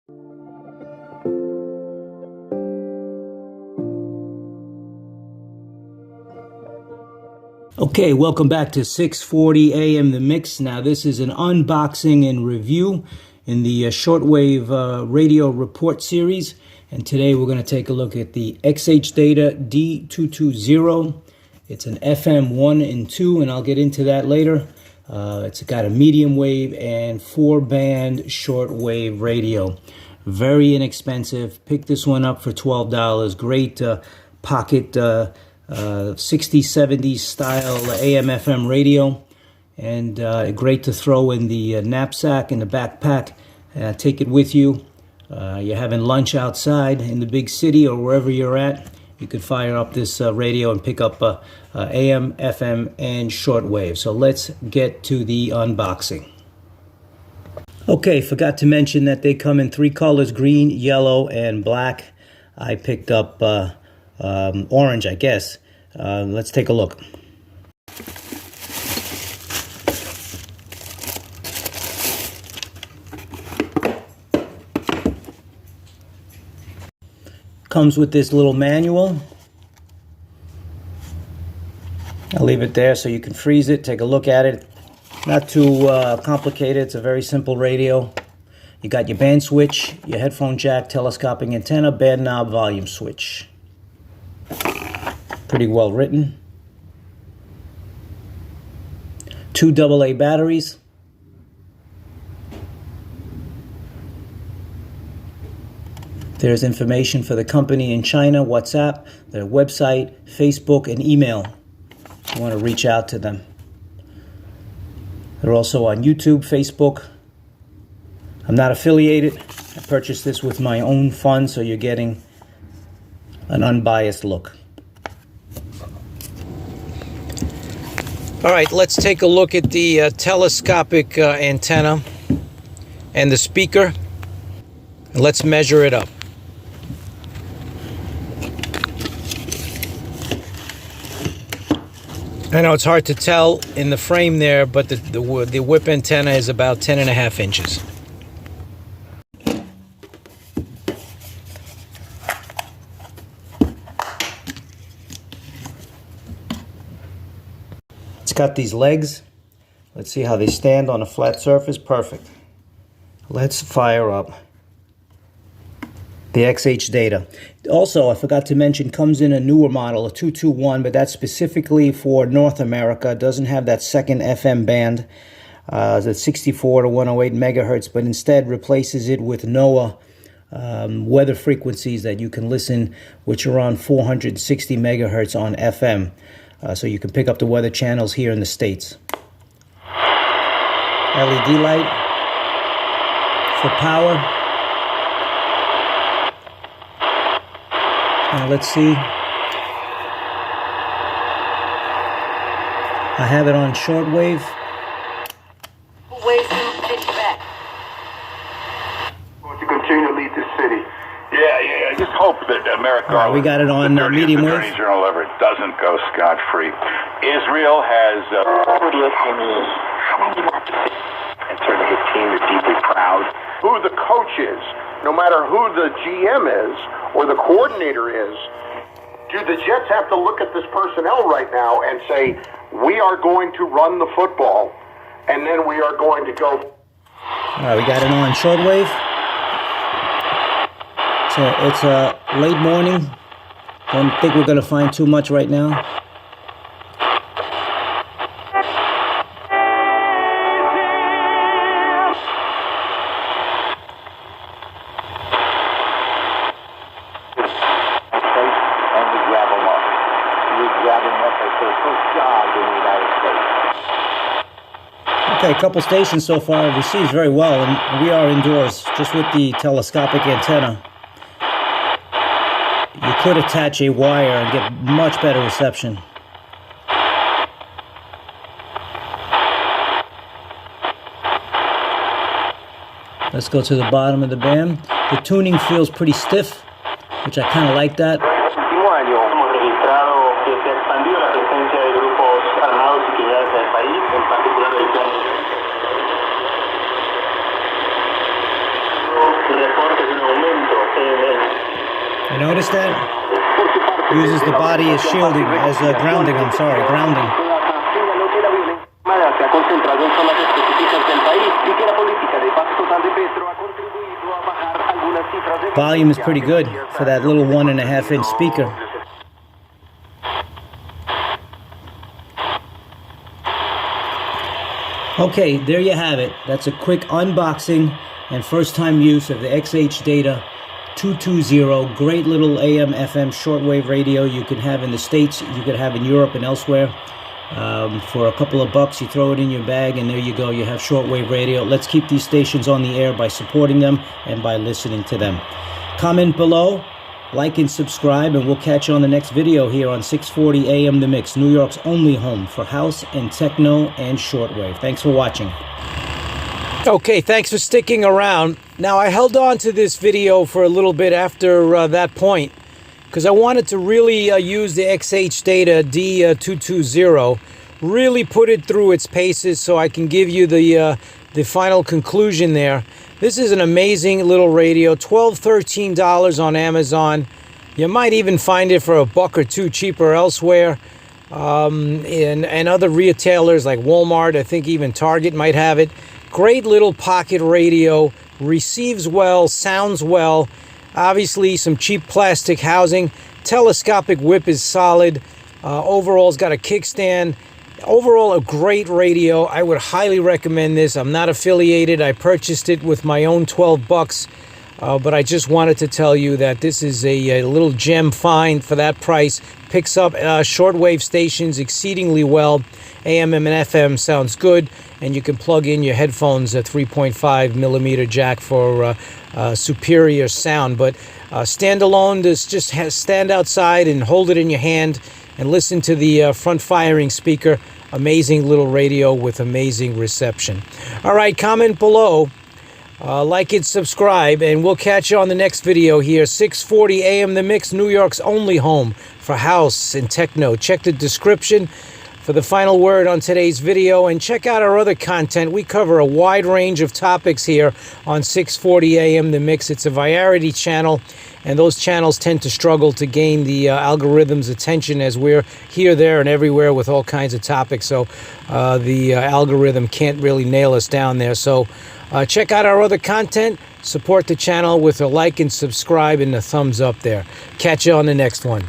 Okay, welcome back to 640 AM The Mix. Now this is an unboxing and review in the Shortwave radio report series. And today we're going to take a look at the XHDATA D-220. It's an FM 1 and 2, and I'll get into that later. It's got a medium wave and 4-band shortwave radio. Very inexpensive. Picked this one up for $12. Great pocket 60s, 70s style AM FM radio, and great to throw in the knapsack, in the backpack. Take it with you. You're having lunch outside in the big city or wherever you're at. You could fire up this radio and pick up AM, FM, and shortwave. So let's get to the unboxing. Okay, forgot to mention that they come in 3 colors: green, yellow, and black. I picked up orange, I guess. Let's take a look. Comes with this little manual. I'll leave it there so you can freeze it, take a look at it. Not too complicated. It's a very simple radio. You got your band switch, your headphone jack, telescoping antenna, band knob, volume switch. Pretty well written. 2 AA batteries. There's information for the company in China, WhatsApp, their website, Facebook, and email if you want to reach out to them. They're also on YouTube, Facebook. I'm not affiliated. I purchased this with my own funds, so you're getting an unbiased look. All right, let's take a look at the telescopic antenna and the speaker. Let's measure it up. I know it's hard to tell in the frame there, but the whip antenna is about 10.5 inches. It's got these legs. Let's see how they stand on a flat surface. Perfect. Let's fire up the XHDATA. Also, I forgot to mention, comes in a newer model, a 221, but that's specifically for North America. It doesn't have that second FM band, the 64 to 108 megahertz, but instead replaces it with NOAA weather frequencies that you can listen, which are on 460 megahertz on FM. So you can pick up the weather channels here in the States. LED light for power. Now let's see. I have it on shortwave. To continue to lead this city. Yeah. I just hope that America. Right, we got it on medium wave. The Journal ever doesn't go scot-free. Israel has. And certainly his team is deeply proud. Who the coach is, no matter who the GM is or the coordinator is, do the Jets have to look at this personnel right now and say, we are going to run the football, and then we are going to go. All right, we got it on shortwave. It's a late morning. Don't think we're going to find too much right now. Okay, a couple stations so far receives very well, and we are indoors, just with the telescopic antenna. You could attach a wire and get much better reception. Let's go to the bottom of the band. The tuning feels pretty stiff, which I kind of like that. You notice that? Uses the body as shielding, as grounding, I'm sorry, grounding. Volume is pretty good for that little 1.5-inch speaker. Okay, there you have it. That's a quick unboxing and first-time use of the XHDATA D-220. Great little AM, FM shortwave radio you can have in the States, you could have in Europe and elsewhere. For a couple of bucks, you throw it in your bag, and there you go. You have shortwave radio. Let's keep these stations on the air by supporting them and by listening to them. Comment below, like and subscribe, and we'll catch you on the next video here on 640 AM The Mix, New York's only home for house and techno and shortwave. Thanks for watching. Okay, thanks for sticking around. Now, I held on to this video for a little bit after that point, because I wanted to really use the XHDATA D-220, really put it through its paces so I can give you the final conclusion there. This is an amazing little radio, $12, $13 on Amazon. You might even find it for $1 or $2 cheaper elsewhere. And other retailers like Walmart, I think even Target might have it. Great little pocket radio, receives well, sounds well. Obviously, some cheap plastic housing. Telescopic whip is solid. Overall, it's got a kickstand. Overall, a great radio. I would highly recommend this. I'm not affiliated. I purchased it with my own 12 bucks. But I just wanted to tell you that this is a little gem find for that price. Picks up shortwave stations exceedingly well. AM and FM sounds good. And you can plug in your headphones, a 3.5 millimeter jack for superior sound. But standalone, just stand outside and hold it in your hand and listen to the front firing speaker. Amazing little radio with amazing reception. All right, comment below. Like it, subscribe, and we'll catch you on the next video here. 640 AM The Mix, New York's only home for house and techno. Check the description for the final word on today's video, and check out our other content. We cover a wide range of topics here on 640 AM The Mix. It's a variety channel, and those channels tend to struggle to gain the algorithm's attention, as we're here, there, and everywhere with all kinds of topics. So the algorithm can't really nail us down there. So check out our other content. Support the channel with a like and subscribe and a thumbs up there. Catch you on the next one.